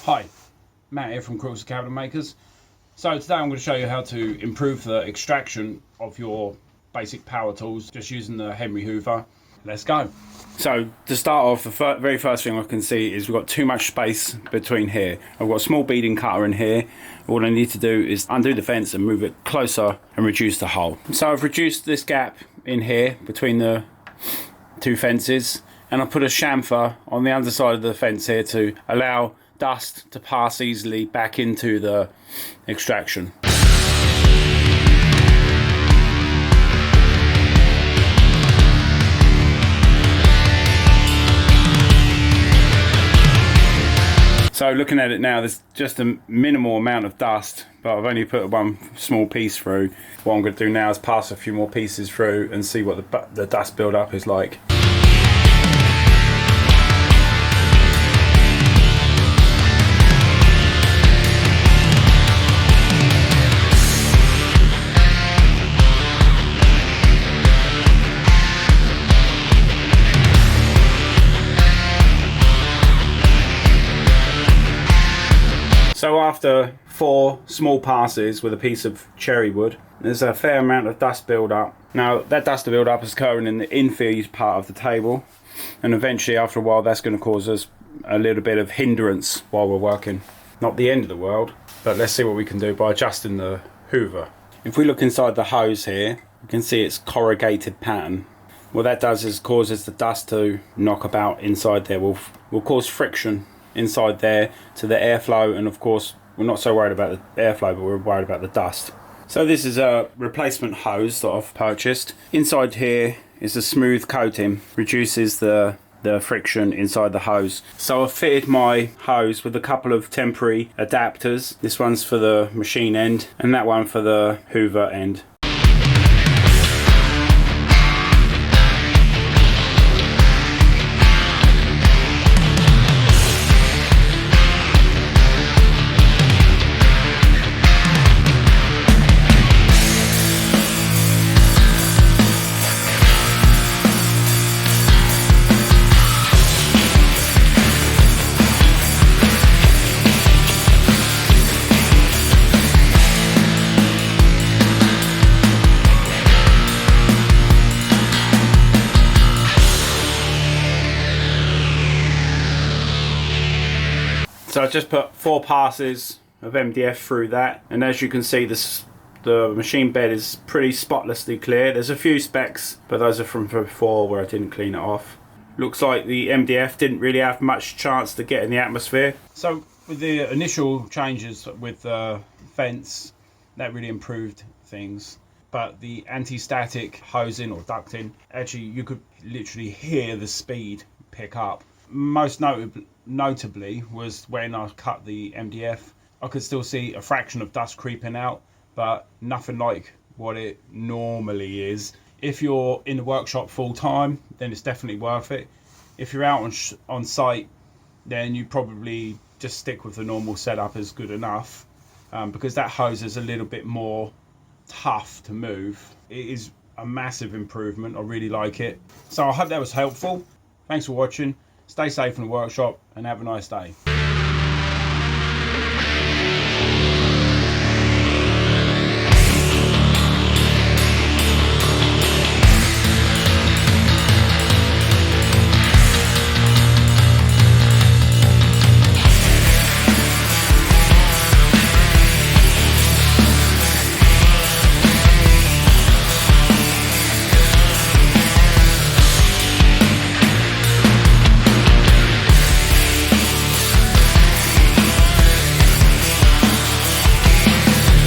Hi, Matt here from Quilts Cabinet Makers. So today I'm going to show you how to improve the extraction of your basic power tools just using the Henry Hoover. Let's go. So to start off, the very first thing I can see is we've got too much space between here. I've got a small beading cutter in here. All I need to do is undo the fence and move it closer and reduce the hole. So I've reduced this gap in here between the two fences, and I put a chamfer on the underside of the fence here to allow dust to pass easily back into the extraction. So looking at it now, there's just a minimal amount of dust, but I've only put one small piece through. What I'm going to do now is pass a few more pieces through and see what the dust build-up is like. So after 4 small passes with a piece of cherry wood, there's a fair amount of dust build-up. Now that dust build-up is occurring in the inferior part of the table, and eventually after a while that's going to cause us a little bit of hindrance while we're working. Not the end of the world, but let's see what we can do by adjusting the Hoover. If we look inside the hose here, you can see its corrugated pattern. What that does is causes the dust to knock about inside there. Will cause friction inside there to the airflow, and of course we're not so worried about the airflow, but we're worried about the dust. So this is a replacement hose that I've purchased. Inside here is a smooth coating, reduces the friction inside the hose. So I've fitted my hose with a couple of temporary adapters. This one's for the machine end and that one for the Hoover end. So I just put 4 passes of MDF through that, and as you can see, the machine bed is pretty spotlessly clear. There's a few specks, but those are from before where I didn't clean it off. Looks like the MDF didn't really have much chance to get in the atmosphere. So with the initial changes with the fence, that really improved things. But the anti-static hosing or ducting, actually you could literally hear the speed pick up. Most notably was when I cut the MDF. I could still see a fraction of dust creeping out, but nothing like what it normally is. If you're in the workshop full time, then it's definitely worth it. If you're out on site, then you probably just stick with the normal setup is good enough, because that hose is a little bit more tough to move. It is a massive improvement. I really like it. So I hope that was helpful. Thanks for watching. Stay safe in the workshop and have a nice day.